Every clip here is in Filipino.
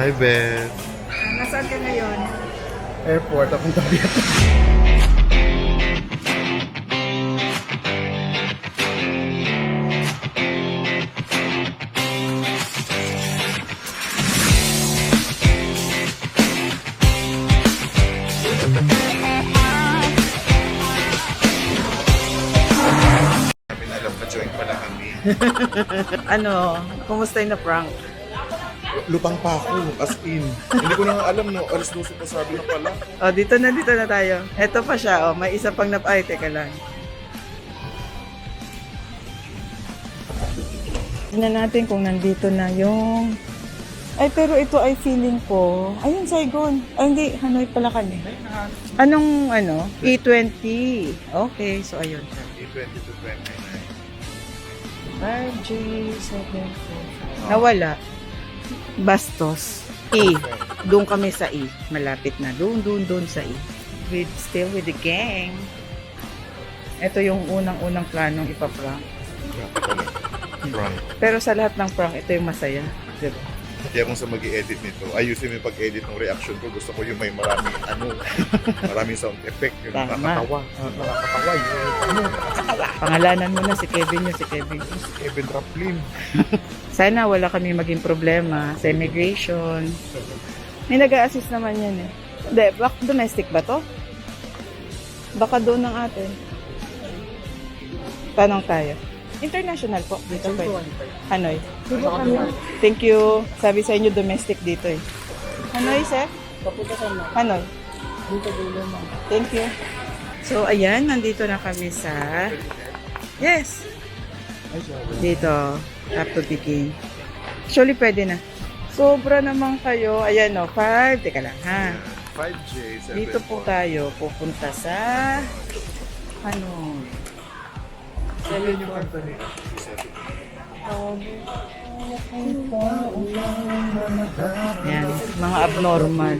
Hi, Beth. Nasaan ka ngayon? Airport, akong tabi. Alam na join pala kami. Ano, kumusta yung na-prank? Lutang pa ako, as in. Hindi ko na nga alam, no? Alas 12 pa sabi na pala. Oh, dito na tayo. Ito pa siya, oh. May isa pang ay, teka lang. Tingnan natin kung nandito na yung... Ay, pero ito ay feeling ko... Ayun, Saigon. Ay, hindi. Hanoi pala kami. Anong, E20. Okay, so ayun. E20 to 29. 5G7. Nawala. Bastos. E. Doon kami sa E. Malapit na. Doon sa E. Still with the gang. Ito yung unang-unang planong ipaprank. Prank. Pero sa lahat ng prank, ito yung masaya. Diba? Kaya kung sa mag-i-edit nito, ayusin mo yung pag-edit ng reaction ko. Gusto ko yung may maraming maraming sound effect. Yung Tama. nakakatawa. Nakakatawa yun. Pangalanan mo na si Kevin si Kevin. Kevin Raplin. Sana wala kami maging problema sa immigration. May nag-a-assist naman yan eh. Hindi, domestic ba to? Baka doon ng atin. Tanong tayo. International po. Dito pa Hanoi. Thank you. Sabi sa inyo domestic dito eh. Hanoi, sir? Hanoi. Thank you. So, ayan. Nandito na kami sa... Yes! Dito. Up to Peking. Actually, pwede na. Sobra naman kayo. Ayan o. 5. Teka lang ha. 5J, 7. Dito po tayo. Pupunta sa... Ano? Sabihin yung kanta niya. Yan. Mga abnormal.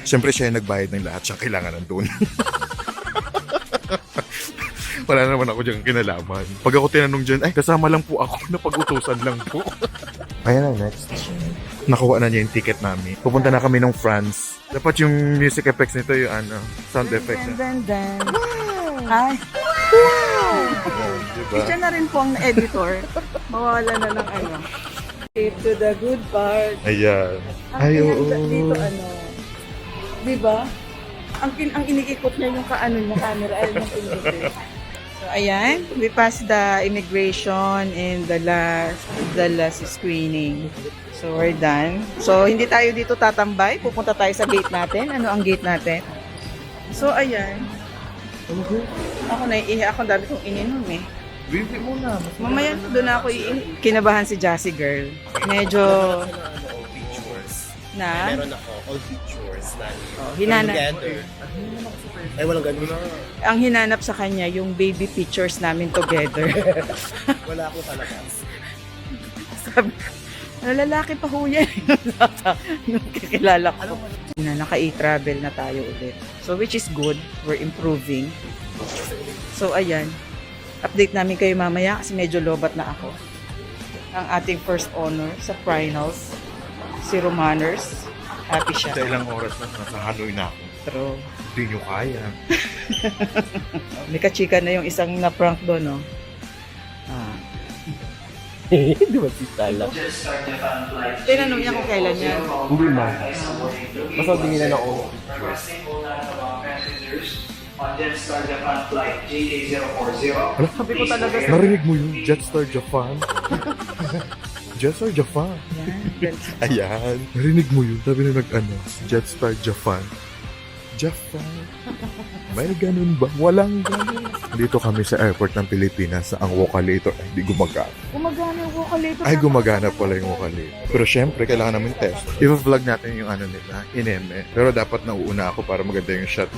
Siyempre siya yung nagbayad ng lahat. Siya kailangan nandun. Wala naman ako dyan kinalaman. Pag ako tinanong dyan, ay kasama lang po ako. Napag-utusan lang po. Ayan na, next. Nakuha na niya yung ticket namin. Pupunta na kami ng France. Dapat yung music effects nito yung sound effects. Dan. Ay. Wow! Diba? Siya na rin po ang editor. Mawawala na ng Skip to the good part. Ayan. Ang Ay, ganda oo. dito diba? Ang iniikot niya yung niya, camera. Ayun yung pinigil. So, ayan. We passed the immigration and the last screening. So, we're done. So, hindi tayo dito tatambay. Pupunta tayo sa gate natin. Ano ang gate natin? So, ayan. Ako naiihi ako. Dami kong ininom eh. Bibig muna. Mamaya doon na ako iihi. Kinabahan si Jassy girl. Medyo... All pictures. Na? Meron ako, all pictures na hinanap. together. Ay, walang ganun. Ang hinanap sa kanya, yung baby pictures namin together. Wala ako sa labas. Sabi ko, lalaki pa ho yan. Nung kakilala ko. Naka-e-travel na tayo ulit. So, which is good. We're improving. So, ayan. Update namin kayo mamaya kasi medyo lobat na ako. Ang ating first honor sa finals, si Romaners. Happy siya. Sa ilang oras na nasa Hanoi na ako. True. Hindi nyo kaya. May kachika na yung isang na-prank doon, no? Di ba si Tala? Tinanong niya kung kailan yan. Hindi na. Basta tinginan ako. On Jetstar Japan flight JK040. Sabi ko talaga sa... Narinig mo yung Jetstar Japan? Jetstar Japan. Yan. Ayan. Narinig mo yun. Sabi na Jetstar Japan. Japan. May ganun ba? Walang ganun. Dito kami sa airport ng Pilipinas sa ang Vocalator ay hindi gumagana. Gumagana yung vocalator. Ay, gumagana pala yung Vocalator. Pero syempre, kailangan namin test. I-vlog natin yung nila, ineme. Pero dapat nauuna ako para maganda yung shot.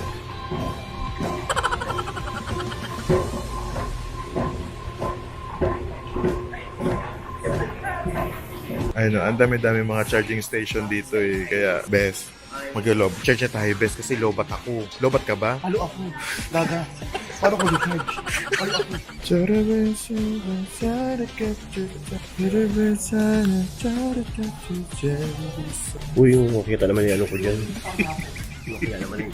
Ayun, ang dami-dami mga charging station dito eh. Kaya, best. Mag-lob. Charge na tayo, best, kasi lobat ako. Lobat ka ba? Halo ako. Daga. Paano ko di-charge? Halo ako. Uy, makikita naman yung ano ko dyan. Makikita naman yung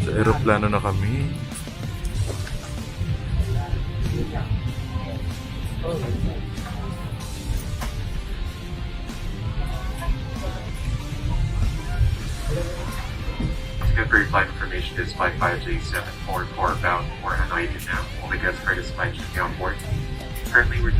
Sa aeroplano na kami. Temporary flight information is flight 5J744 bound for Hanoi Vietnam. All the guests for this flight should be on board. Currently, we're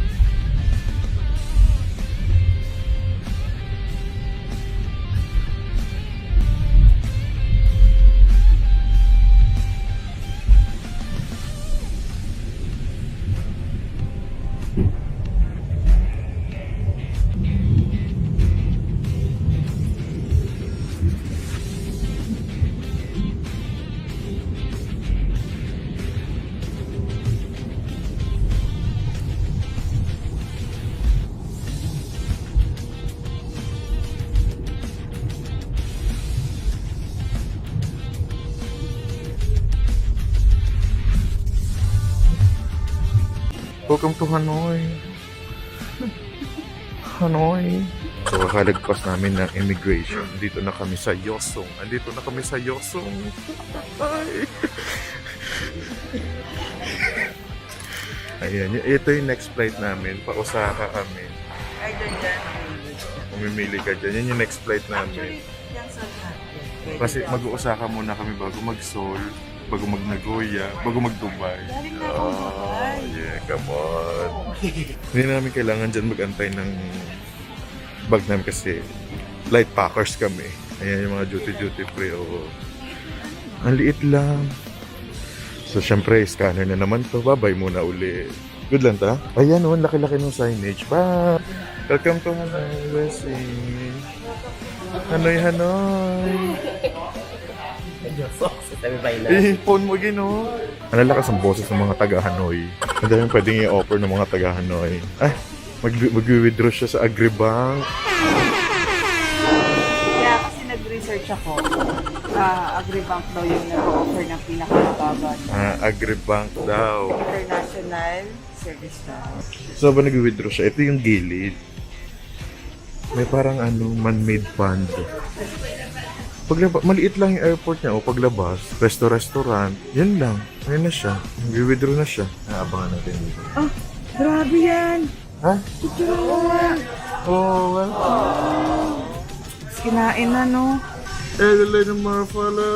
Welcome to Hanoi. Hanoi. So, kakalagpas namin ng immigration. Dito na kami sa Yosong. Andito na kami sa Yosong. Ay. Ayan. Ito yung next flight namin. Pa-Osaka kami. Ay, dyan. Umimili ka dyan. Yan yung next flight namin. Yan sa lahat. Kasi mag-Osaka muna kami bago mag-Seoul, bago mag-Nagoya, bago mag-Dubai. Galing na akong Dubai. Yeah, come on. Hindi namin kailangan dyan mag-antay ng bag namin kasi light packers kami. Ayan yung mga duty free. Oh. Ang liit lang. So, syempre, scanner na naman to. Babay muna uli. Good lang ta? Ayan, oh, laki-laki ng signage. Bye! Welcome to Hanoi, Wesley. Hanoi, Hanoi. Phone mo gino. Ang lalakas ang boses ng mga taga-Hanoi. Ang dami pwedeng i-offer ng mga taga-Hanoi. Ay, mag-withdraw siya sa Agribank. Kaya kasi nag-research ako. Agribank daw yung nag-offer ng pinakamababa na Agribank daw. international service na. So, ba nag-withdraw siya? Ito yung gilid. May parang man-made pond. Maliit lang yung airport niya. O paglabas, restaurant. Yan lang. Ayun na siya. Nag-withdraw na siya. Naabangan natin dito. Oh, grabe yan! Ha? Picture mo nga! Oh, well. Kinain na, no? Dalay ng Marfala.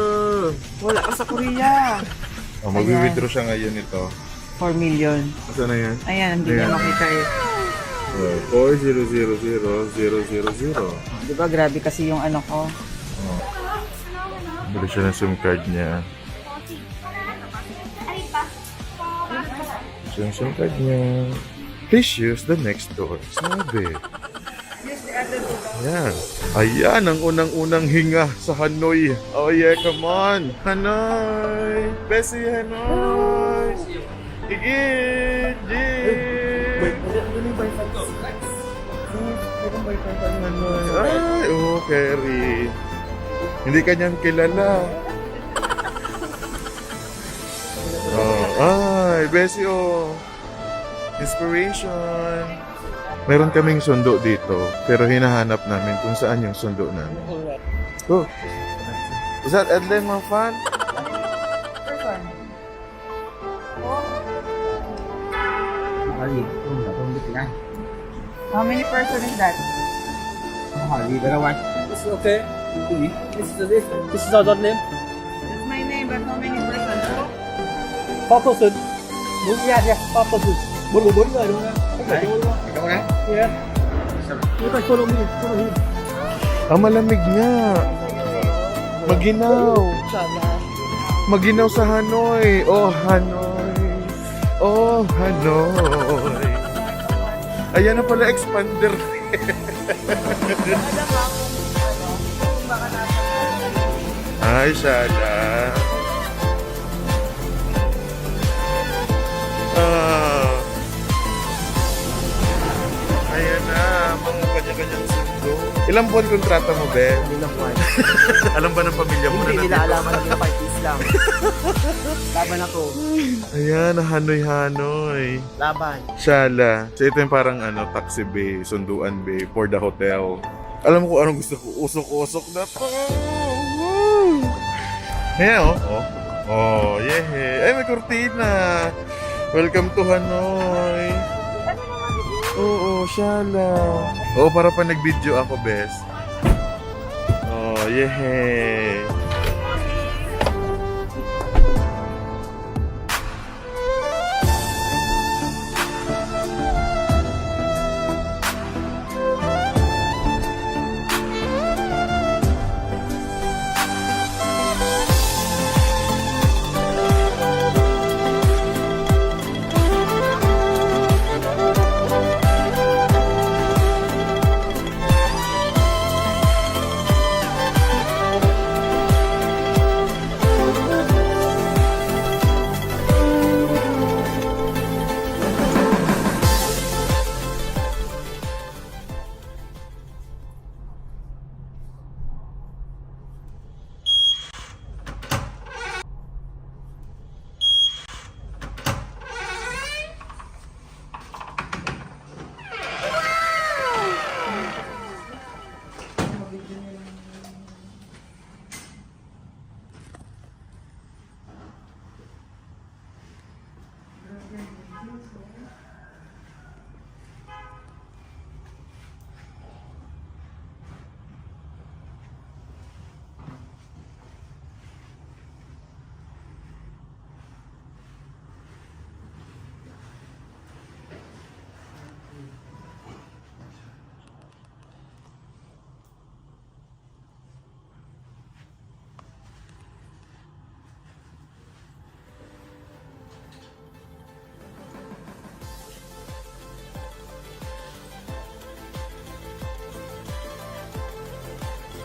Wala ka sa Korea. Oh, mag-withdraw siya ngayon ito. 4 million. Asa na yan? Ayan, hindi Ayan. na makita eh. 400000. Di ba, grabe kasi yung ano ko. Bili siya ng SIM card niya. Siya yung SIM card niya. Please use the next door. Sabi. Yan. Ayan ang unang-unang hinga sa Hanoi. Oh yeah, come on. Hanoi. Bessie, Hanoi. Igit. Hanoi. Ay, oh, Kerry. Hindi ka niyan kilala. Oh, ay, Bessie, oh. Inspiration. Meron kaming sundo dito, pero hinahanap namin kung saan yung sundo namin. Oh. Is that Edlen Mafan? How many person is that? It's okay. This is our name. That's my name, but how many person? Papa Sun. Đúng nha, nha. Papa Sun. 44 người đúng không? Ikaw na? Yeah. You can follow me. Follow him. Malamig nga. Maginaw. Maginaw sa Hanoi. Oh, Hanoi. Oh, Hanoi. Ayan na pala, expander. Ay, Shala. Ayan na, mga kanya-kanyang sundo. Ilang buwan kontrata mo, Be? Ilang buwan. Alam ba ng pamilya mo na Hindi nila nandito? alaman na yung parties lang. Laban ako. Ayan, Hanoy-Hanoy. Laban. Shala. So ito yung parang taxi bay, sunduan bay for the hotel. Alam mo kung anong gusto ko? Usok-usok na to. Woo! Ayan, oh. Oh, yeah. Ay, may kurtina. Welcome to Hanoi. Oo, Shala. Oo, para pa nag-video ako, best. Oh, yeah.